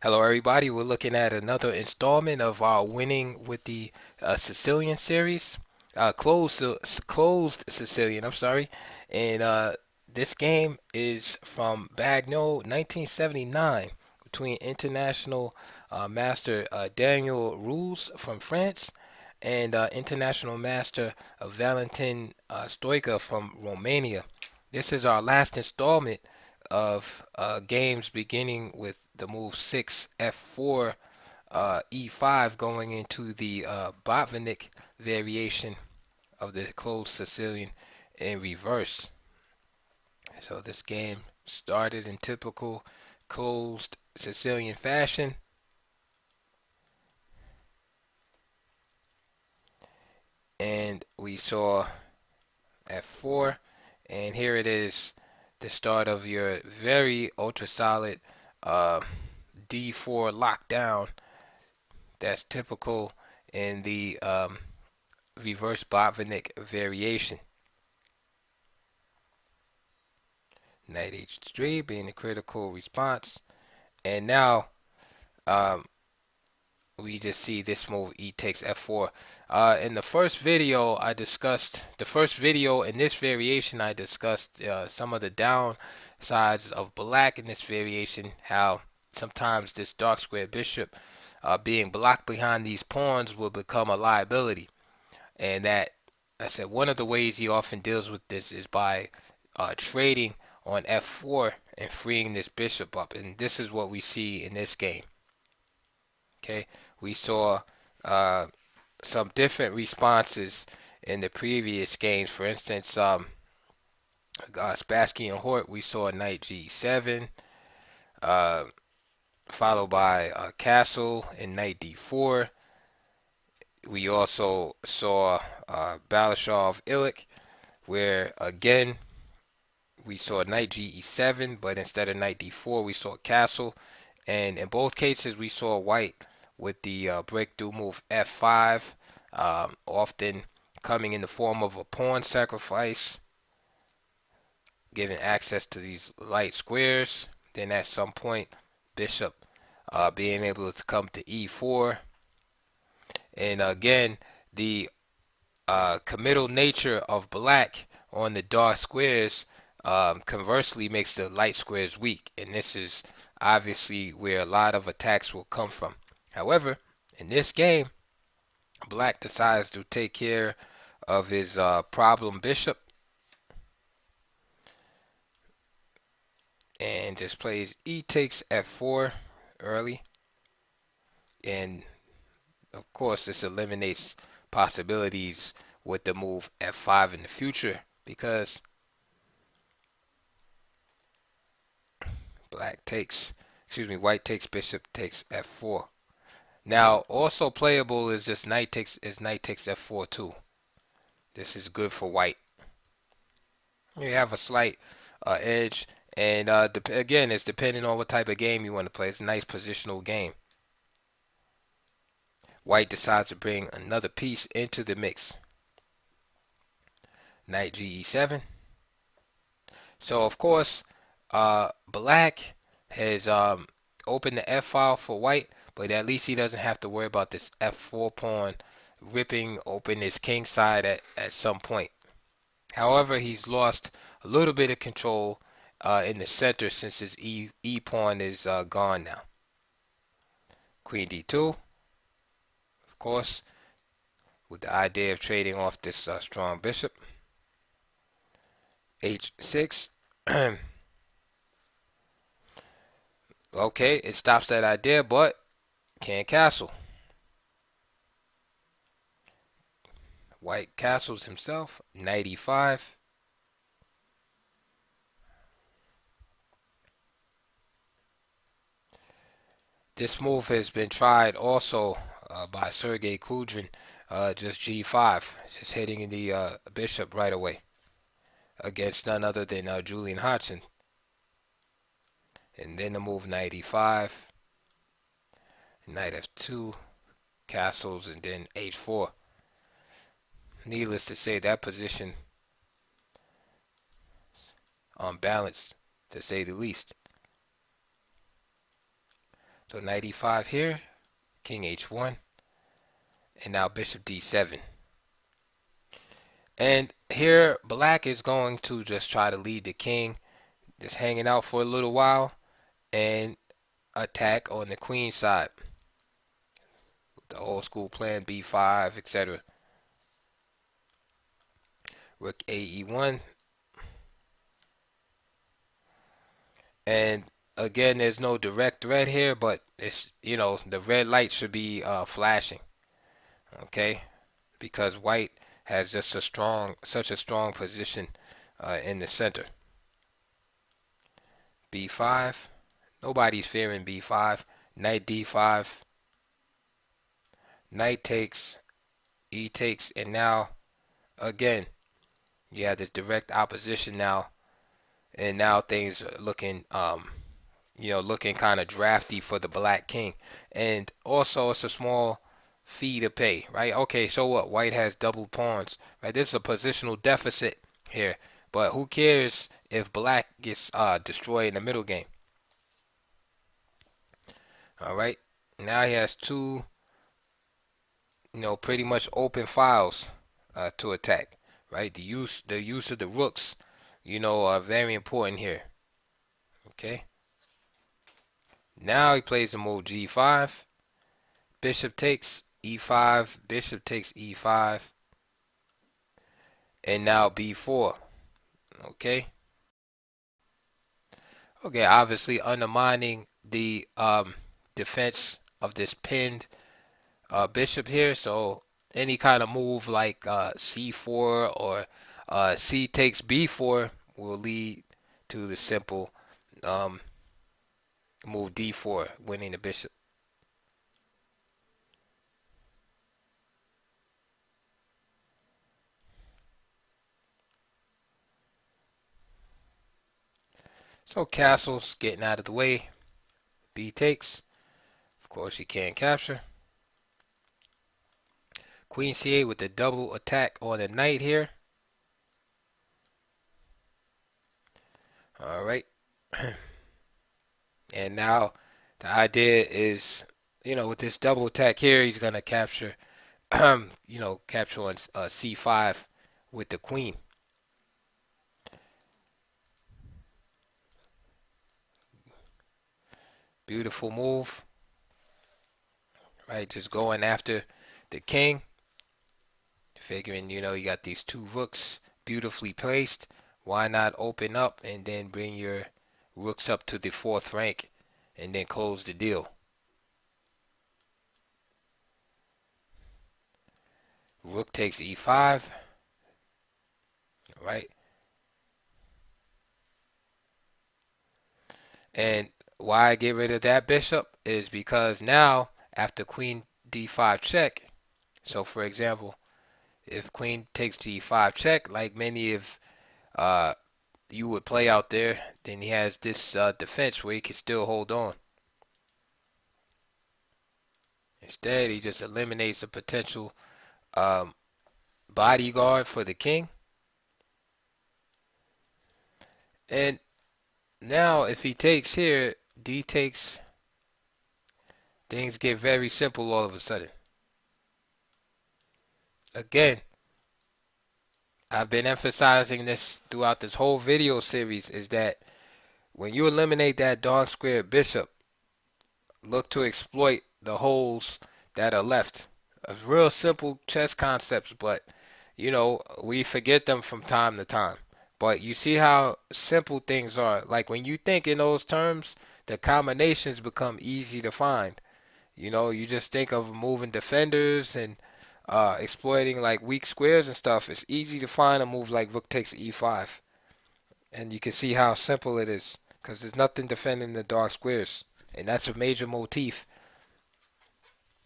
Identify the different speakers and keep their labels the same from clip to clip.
Speaker 1: Hello, everybody. We're looking at another installment of our winning with the Sicilian series, closed Sicilian. I'm sorry, and this game is from Bagneux, 1979, between international master Daniel Roos from France and international master Valentin Stoica from Romania. This is our last installment of games beginning with the move 6 f4 e5 going into the Botvinnik variation of the closed Sicilian in reverse. So this game started in typical closed Sicilian fashion, and we saw f4, and here it is, the start of your very ultra solid uh, d4 lockdown. That's typical in the reverse Botvinnik variation. Knight h3 being the critical response. And now um, we just see this move, e takes f4. In the first video, the first video in this variation, I discussed some of the downsides of black in this variation, how sometimes this dark square bishop being blocked behind these pawns will become a liability. And that, I said, one of the ways he often deals with this is by trading on f4 and freeing this bishop up. And this is what we see in this game. Okay, we saw uh, some different responses in the previous games. For instance, Spassky and Hort, we saw knight g7, uh, followed by castle and knight d4. We also saw Balashov Illich, where again we saw knight ge7, but instead of knight d4, we saw castle. And in both cases, we saw white with the breakthrough move f5, often coming in the form of a pawn sacrifice, giving access to these light squares. Then at some point, bishop being able to come to e4. And again, the committal nature of black on the dark squares conversely makes the light squares weak, and this is obviously where a lot of attacks will come from. However, in this game, black decides to take care of his problem bishop and just plays e takes f4 early, and of course this eliminates possibilities with the move f5 in the future, because white takes bishop takes f4. Now also playable is this knight takes f4 too. This is good for white. You have a slight edge, and again, it's depending on what type of game you want to play. It's a nice positional game. White decides to bring another piece into the mix. Knight ge7. So of course, black has opened the f file for white, but at least he doesn't have to worry about this f4 pawn ripping open his king side at some point. However, he's lost a little bit of control in the center since his e pawn is gone now. Queen d2, of course, with the idea of trading off this strong bishop. h6. Okay, it stops that idea, but can't castle. White castles himself. Knight e5. This move has been tried also by Sergei Kudrin, just g5, just hitting the bishop right away against none other than Julian Hodgson. And then the move knight e5, knight f2, castles, and then h4. Needless to say, that position unbalanced, to say the least. So knight e5 here, king h1, and now bishop d7. And here, black is going to just try to lead the king, just hanging out for a little while, and attack on the queen side. The old school plan, b5, etc. Rook a e1. And again, there's no direct threat here, but it's, the red light should be flashing, okay? Because white has just such a strong position in the center. b5. Nobody's fearing b5. Knight d5. Knight takes, e takes, and now again you have this direct opposition now, and now things are looking looking kind of drafty for the black king. And also it's a small fee to pay, right? Okay, so what? White has double pawns, right? This is a positional deficit here, but who cares if black gets destroyed in the middle game? All right, now he has two, pretty much open files to attack, right? The use of the rooks, are very important here. Okay. Now he plays the move g5. Bishop takes e5. Bishop takes e5. And now b4. Okay. Okay, obviously undermining the defense of this pinned bishop here. So any kind of move like c4 or c takes b4 will lead to the simple move d4, winning the bishop. So castle's getting out of the way. B takes. Of course, you can't capture. Queen c8 with the double attack on the knight here. All right. And now the idea is, with this double attack here, he's going to capture, capture on c5 with the queen. Beautiful move. Right, just going after the king. Figuring, you got these two rooks beautifully placed. Why not open up and then bring your rooks up to the fourth rank and then close the deal? Rook takes e5. Right. And why I get rid of that bishop is because now after queen d5 check, so for example, if queen takes g5 check, like many of you would play out there, then he has this defense where he can still hold on. Instead, he just eliminates a potential bodyguard for the king. And now if he takes here, d takes, things get very simple all of a sudden. Again, I've been emphasizing this throughout this whole video series, is that when you eliminate that dark square bishop, look to exploit the holes that are left. Real simple chess concepts, but we forget them from time to time. But you see how simple things are. Like when you think in those terms, the combinations become easy to find. You just think of moving defenders and exploiting like weak squares and stuff. It's easy to find a move like rook takes e5. And you can see how simple it is, because there's nothing defending the dark squares. And that's a major motif.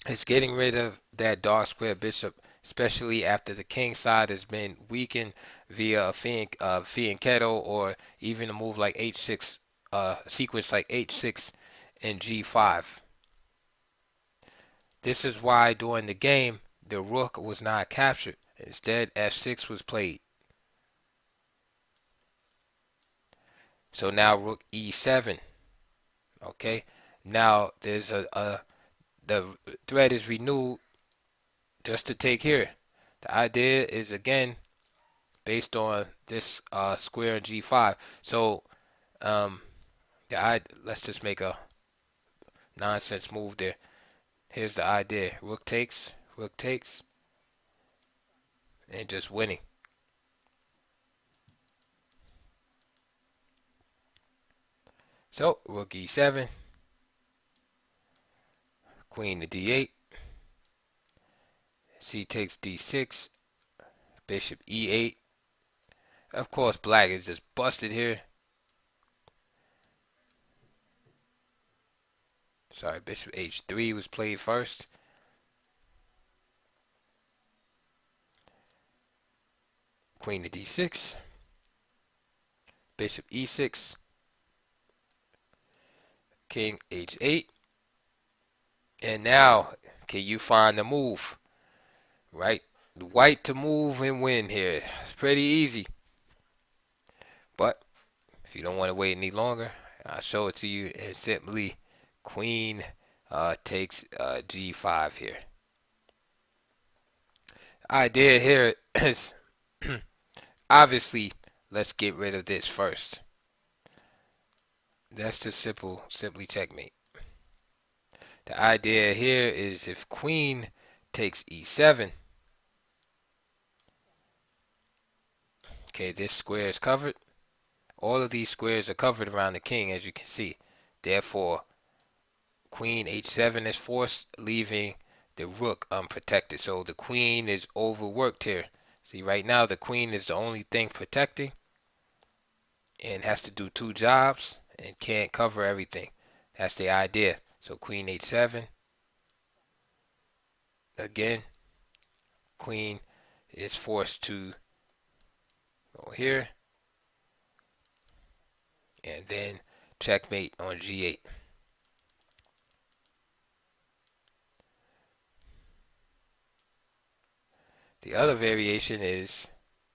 Speaker 1: It's getting rid of that dark square bishop, especially after the king side has been weakened via a fianchetto or even a move like h6, sequence like h6 and g5. This is why during the game the rook was not captured. Instead, f6 was played. So now rook e7. Okay, Now there's the thread is renewed just to take here. The idea is again based on this square in G5. So um, let's just make a nonsense move there. Here's the idea: rook takes, and just winning. So rook E7, queen to D8, C takes D6, bishop E8. Of course, black is just busted here. Sorry, bishop H3 was played first. Queen to D6, bishop E6, king H8. And now, can you find the move? Right? White to move and win here. It's pretty easy. But if you don't want to wait any longer, I'll show it to you. It's simply queen takes G5 here. Idea here is obviously let's get rid of this first. That's just simply checkmate. The idea here is if queen takes E7, okay, this square is covered. All of these squares are covered around the king, as you can see. Therefore, queen H7 is forced, leaving the rook unprotected. So the queen is overworked here. See, right now the queen is the only thing protecting and has to do two jobs and can't cover everything. That's the idea. So queen H7. Again, queen is forced to go here and then checkmate on G8. The other variation is,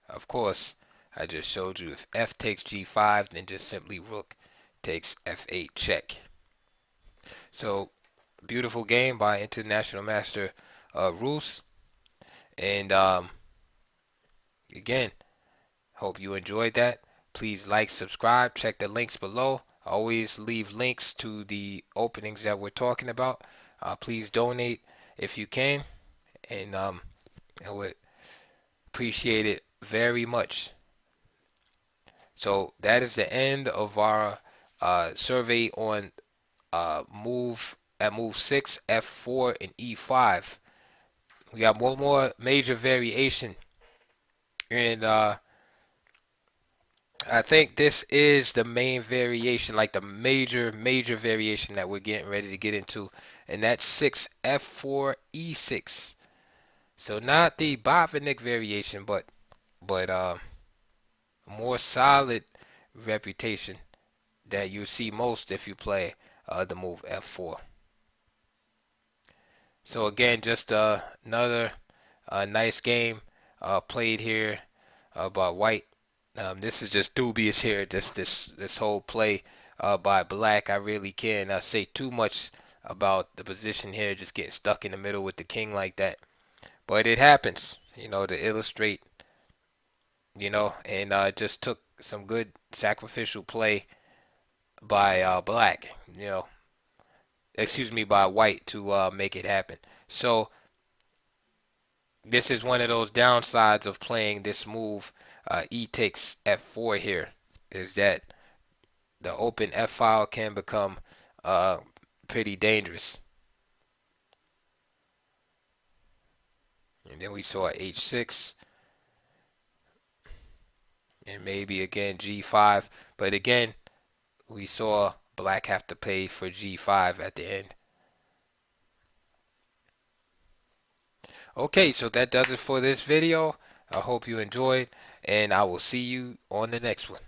Speaker 1: of course, I just showed you if F takes G5, then just simply rook takes F8 check. So, beautiful game by international master Roos. And again, hope you enjoyed that. Please like, subscribe, check the links below. I always leave links to the openings that we're talking about. Please donate if you can, and I would appreciate it very much. So that is the end of our survey on move 6, F4, and E5. We got one more major variation, and I think this is the main variation, like the major variation that we're getting ready to get into, and that's 6, F4, E6. So not the Botvinnik variation, but more solid reputation that you see most if you play the move F4. So again, just another nice game played here by White. This is just dubious here. This whole play by Black. I really can't say too much about the position here. Just getting stuck in the middle with the king like that. But it happens, to illustrate, and just took some good sacrificial play by Black, excuse me, by White to make it happen. So this is one of those downsides of playing this move, E takes F4 here, is that the open F file can become pretty dangerous. And then we saw H6, and maybe again G5, but again we saw Black have to pay for G5 at the end. Okay, so that does it for this video. I hope you enjoyed, and I will see you on the next one.